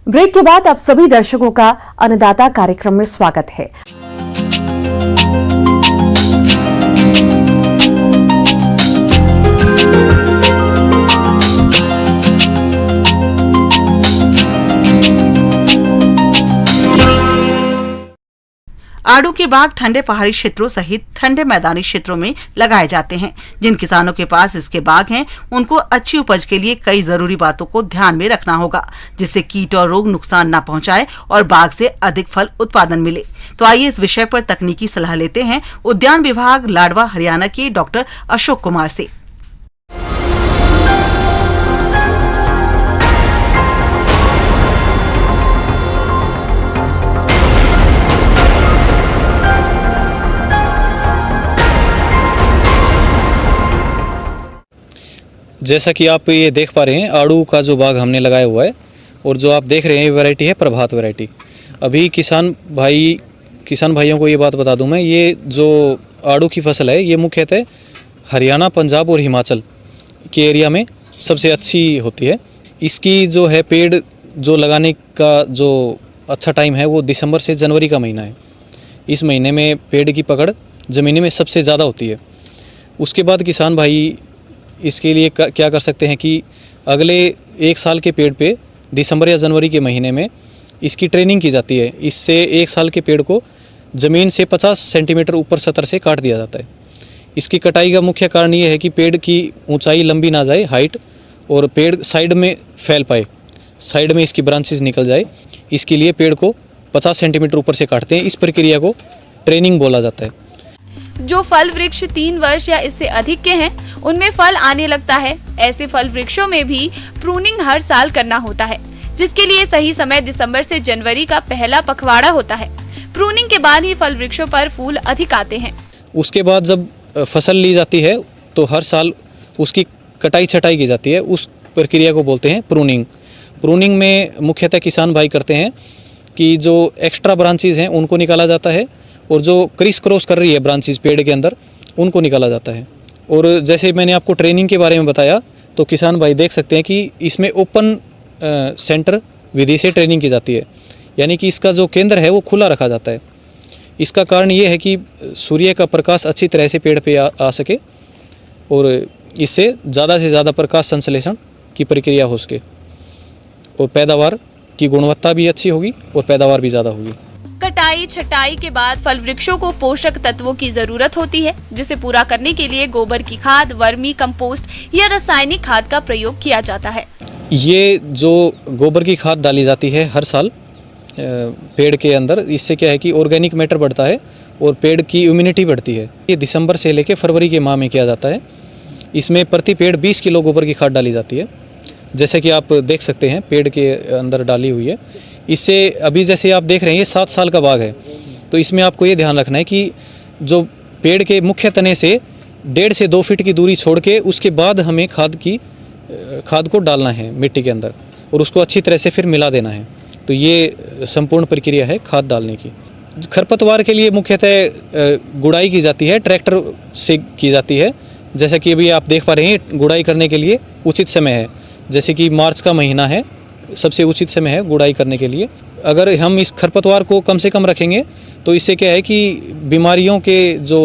Break के बाद आप सभी दर्शकों का अन्नदाता कार्यक्रम में स्वागत है। आड़ू के बाग ठंडे पहाड़ी क्षेत्रों सहित ठंडे मैदानी क्षेत्रों में लगाए जाते हैं। जिन किसानों के पास इसके बाग हैं, उनको अच्छी उपज के लिए कई जरूरी बातों को ध्यान में रखना होगा, जिससे कीट और रोग नुकसान न पहुंचाए और बाग से अधिक फल उत्पादन मिले। तो आइए इस विषय पर तकनीकी सलाह लेते हैं उद्यान विभाग लाडवा हरियाणा के डॉक्टर अशोक कुमार से। जैसा कि आप ये देख पा रहे हैं, आड़ू का जो बाग हमने लगाया हुआ है और जो आप देख रहे हैं ये वैरायटी है प्रभात वैरायटी। अभी किसान भाइयों को ये बात बता दूं मैं, ये जो आड़ू की फसल है ये मुख्यतः हरियाणा, पंजाब और हिमाचल के एरिया में सबसे अच्छी होती है। इसकी जो है पेड़ जो लगाने का जो अच्छा टाइम है वो दिसंबर से जनवरी का महीना है। इस महीने में पेड़ की पकड़ ज़मीन में सबसे ज़्यादा होती है। उसके बाद किसान भाई इसके लिए क्या कर सकते हैं कि अगले 1 साल के पेड़ पे दिसंबर या जनवरी के महीने में इसकी ट्रेनिंग की जाती है। इससे 1 साल के पेड़ को ज़मीन से 50 सेंटीमीटर ऊपर सतह से काट दिया जाता है। इसकी कटाई का मुख्य कारण ये है कि पेड़ की ऊंचाई लंबी ना जाए, हाइट, और पेड़ साइड में फैल पाए, साइड में इसकी ब्रांचेज निकल जाए। इसके लिए पेड़ को 50 सेंटीमीटर ऊपर से काटते हैं। इस प्रक्रिया को ट्रेनिंग बोला जाता है। जो फल वृक्ष 3 वर्ष या इससे अधिक के हैं, उनमें फल आने लगता है। ऐसे फल वृक्षों में भी प्रूनिंग हर साल करना होता है, जिसके लिए सही समय दिसंबर से जनवरी का पहला पखवाड़ा होता है। प्रूनिंग के बाद ही फल वृक्षों पर फूल अधिक आते हैं। उसके बाद जब फसल ली जाती है तो हर साल उसकी कटाई छटाई की जाती है। उस प्रक्रिया को बोलते हैं प्रूनिंग। प्रूनिंग में मुख्यतः किसान भाई करते हैं कि जो एक्स्ट्रा ब्रांचेज हैं उनको निकाला जाता है और जो क्रिस क्रॉस कर रही है ब्रांचेज पेड़ के अंदर उनको निकाला जाता है। और जैसे मैंने आपको ट्रेनिंग के बारे में बताया तो किसान भाई देख सकते हैं कि इसमें ओपन सेंटर विधि से ट्रेनिंग की जाती है, यानी कि इसका जो केंद्र है वो खुला रखा जाता है। इसका कारण ये है कि सूर्य का प्रकाश अच्छी तरह से पेड़ पे आ सके और इससे ज़्यादा से ज़्यादा प्रकाश संश्लेषण की प्रक्रिया हो सके और पैदावार की गुणवत्ता भी अच्छी होगी और पैदावार भी ज़्यादा होगी। कटाई छटाई के बाद फल वृक्षों को पोषक तत्वों की जरूरत होती है, जिसे पूरा करने के लिए गोबर की खाद, वर्मी कंपोस्ट या रासायनिक खाद का प्रयोग किया जाता है। ये जो गोबर की खाद डाली जाती है हर साल पेड़ के अंदर, इससे क्या है कि ऑर्गेनिक मैटर बढ़ता है और पेड़ की इम्यूनिटी बढ़ती है। ये दिसंबर से लेकर फरवरी के माह में किया जाता है। इसमें प्रति पेड़ 20 किलो गोबर की खाद डाली जाती है, जैसे कि आप देख सकते हैं पेड़ के अंदर डाली हुई है। इससे अभी जैसे आप देख रहे हैं ये 7 साल का बाग है, तो इसमें आपको ये ध्यान रखना है कि जो पेड़ के मुख्य तने से 1.5 से 2 फीट की दूरी छोड़ के उसके बाद हमें खाद को डालना है मिट्टी के अंदर और उसको अच्छी तरह से फिर मिला देना है। तो ये संपूर्ण प्रक्रिया है खाद डालने की। खरपतवार के लिए मुख्यतः गुड़ाई की जाती है, ट्रैक्टर से की जाती है। जैसा कि अभी आप देख पा रहे हैं गुड़ाई करने के लिए उचित समय है, जैसे कि मार्च का महीना है, सबसे उचित समय है गुड़ाई करने के लिए। अगर हम इस खरपतवार को कम से कम रखेंगे तो इससे क्या है कि बीमारियों के जो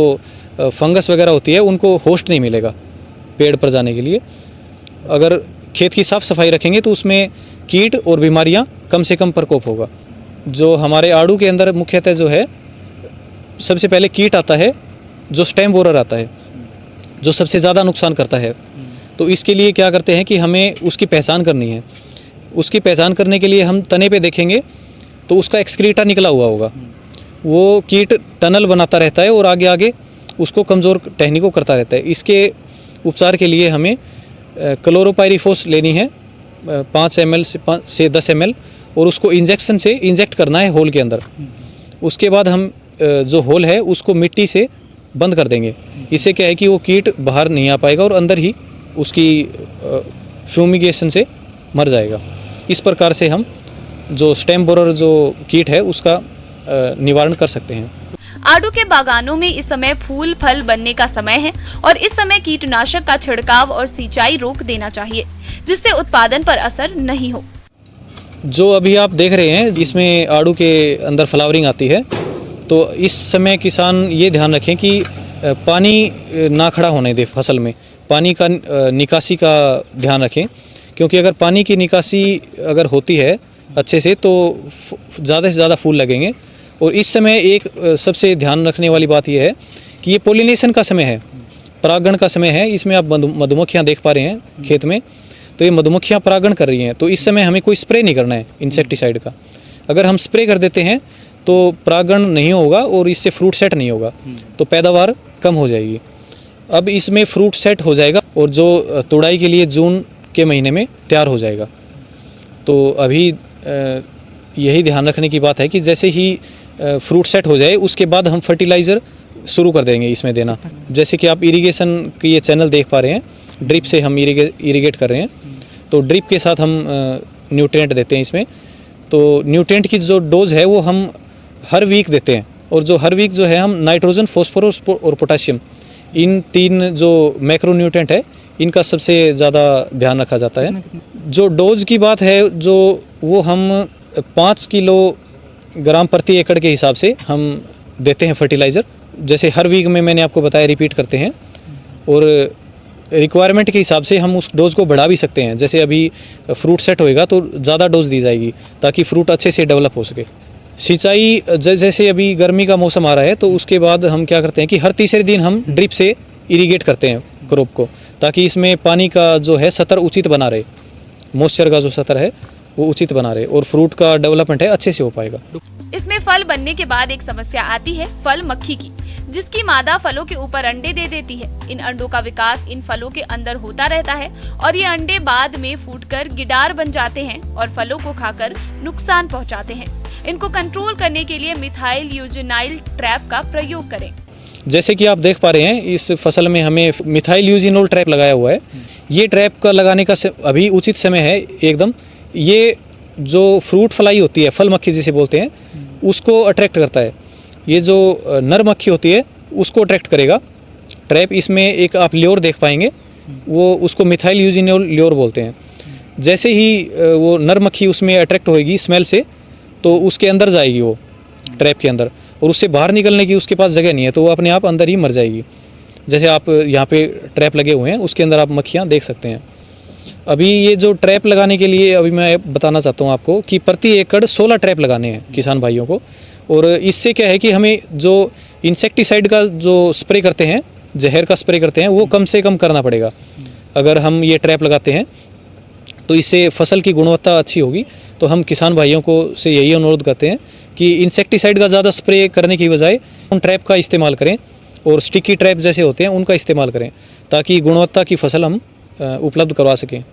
फंगस वगैरह होती है उनको होस्ट नहीं मिलेगा पेड़ पर जाने के लिए। अगर खेत की साफ़ सफाई रखेंगे तो उसमें कीट और बीमारियां कम से कम प्रकोप होगा। जो हमारे आड़ू के अंदर मुख्यतः जो है सबसे पहले कीट आता है, जो स्टेम बोरर आता है, जो सबसे ज़्यादा नुकसान करता है। तो इसके लिए क्या करते हैं कि हमें उसकी पहचान करनी है। उसकी पहचान करने के लिए हम तने पे देखेंगे तो उसका एक्सक्रीटा निकला हुआ होगा। वो कीट टनल बनाता रहता है और आगे आगे उसको कमज़ोर टहनी को करता रहता है। इसके उपचार के लिए हमें क्लोरोपाइरीफोस लेनी है 5 ml से 10 ml और उसको इंजेक्शन से इंजेक्ट करना है होल के अंदर। उसके बाद हम जो होल है उसको मिट्टी से बंद कर देंगे। इससे क्या है कि वो कीट बाहर नहीं आ पाएगा और अंदर ही उसकी फ्यूमिगेशन से मर जाएगा। इस प्रकार से हम जो स्टेम बोरर जो कीट है उसका निवारण कर सकते हैं। आड़ू के बागानों में इस समय फूल फल बनने का समय है और इस समय कीटनाशक का छिड़काव और सिंचाई रोक देना चाहिए, जिससे उत्पादन पर असर नहीं हो। जो अभी आप देख रहे हैं जिसमें आड़ू के अंदर फ्लावरिंग आती है, तो इस समय किसान ये ध्यान रखें कि पानी ना खड़ा होने दे फसल में, पानी का निकासी का ध्यान रखें, क्योंकि अगर पानी की निकासी अगर होती है अच्छे से तो ज़्यादा से ज़्यादा फूल लगेंगे। और इस समय एक सबसे ध्यान रखने वाली बात यह है कि ये पोलिनेशन का समय है, परागण का समय है। इसमें आप मधुमक्खियाँ देख पा रहे हैं खेत में, तो ये मधुमक्खियाँ परागण कर रही हैं। तो इस समय हमें कोई स्प्रे नहीं करना है इंसेक्टिसाइड का। अगर हम स्प्रे कर देते हैं तो परागण नहीं होगा और इससे फ्रूट सेट नहीं होगा, तो पैदावार कम हो जाएगी। अब इसमें फ्रूट सेट हो जाएगा और जो तुड़ाई के लिए जून के महीने में तैयार हो जाएगा। तो अभी यही ध्यान रखने की बात है कि जैसे ही फ्रूट सेट हो जाए उसके बाद हम फर्टिलाइज़र शुरू कर देंगे इसमें देना। जैसे कि आप इरिगेशन की ये चैनल देख पा रहे हैं, ड्रिप से हम इरिगेट कर रहे हैं, तो ड्रिप के साथ हम न्यूट्रिएंट देते हैं इसमें। तो न्यूट्रिएंट की जो डोज है वो हम हर वीक देते हैं, और जो हर वीक जो है हम नाइट्रोजन, फॉस्फोरस और पोटाशियम, इन 3 जो मैक्रो न्यूट्रिएंट है इनका सबसे ज़्यादा ध्यान रखा जाता है। जो डोज की बात है जो वो हम 5 किलोग्राम प्रति एकड़ के हिसाब से हम देते हैं फर्टिलाइज़र। जैसे हर वीक में मैंने आपको बताया रिपीट करते हैं, और रिक्वायरमेंट के हिसाब से हम उस डोज को बढ़ा भी सकते हैं। जैसे अभी फ्रूट सेट होएगा तो ज़्यादा डोज दी जाएगी ताकि फ्रूट अच्छे से डेवलप हो सके। सिंचाई जैसे अभी गर्मी का मौसम आ रहा है तो उसके बाद हम क्या करते हैं कि हर तीसरे दिन हम ड्रिप से इरिगेट करते हैं क्रॉप को, ताकि इसमें पानी का जो है स्तर उचित बना रहे, मॉइस्चर का जो स्तर है वो उचित बना रहे, और फ्रूट का डेवलपमेंट है अच्छे से हो पाएगा। इसमें फल बनने के बाद एक समस्या आती है फल मक्खी की, जिसकी मादा फलों के ऊपर अंडे दे देती है। इन अंडों का विकास इन फलों के अंदर होता रहता है और ये अंडे बाद में फूटकर गिडार बन जाते हैं और फलों को खाकर नुकसान पहुंचाते हैं। इनको कंट्रोल करने के लिए मिथाइल यूजिनाइल ट्रैप का प्रयोग करें। जैसे कि आप देख पा रहे हैं इस फसल में हमें मिथाइल यूजिनोल ट्रैप लगाया हुआ है। ये ट्रैप का लगाने का अभी उचित समय है एकदम। ये जो फ्रूट फ्लाई होती है, फल मक्खी जिसे बोलते हैं, उसको अट्रैक्ट करता है। ये जो नर मक्खी होती है उसको अट्रैक्ट करेगा ट्रैप। इसमें एक आप ल्योर देख पाएंगे, वो उसको मिथाइल यूजिनोल ल्योर बोलते हैं। जैसे ही वो नर मक्खी उसमें अट्रैक्ट होएगी स्मेल से, तो उसके अंदर जाएगी वो ट्रैप के अंदर, और उससे बाहर निकलने की उसके पास जगह नहीं है, तो वो अपने आप अंदर ही मर जाएगी। जैसे आप यहाँ पे ट्रैप लगे हुए हैं उसके अंदर आप मक्खियाँ देख सकते हैं। अभी ये जो ट्रैप लगाने के लिए अभी मैं बताना चाहता हूँ आपको कि प्रति एकड़ 16 ट्रैप लगाने हैं किसान भाइयों को। और इससे क्या है कि हमें जो इंसेक्टिसाइड का जो स्प्रे करते हैं, जहर का स्प्रे करते हैं, वो कम से कम करना पड़ेगा। अगर हम ये ट्रैप लगाते हैं तो इससे फसल की गुणवत्ता अच्छी होगी। तो हम किसान भाइयों को से यही अनुरोध करते हैं कि इंसेक्टिसाइड का ज़्यादा स्प्रे करने की बजाय उन ट्रैप का इस्तेमाल करें, और स्टिकी ट्रैप जैसे होते हैं उनका इस्तेमाल करें, ताकि गुणवत्ता की फसल हम उपलब्ध करवा सकें।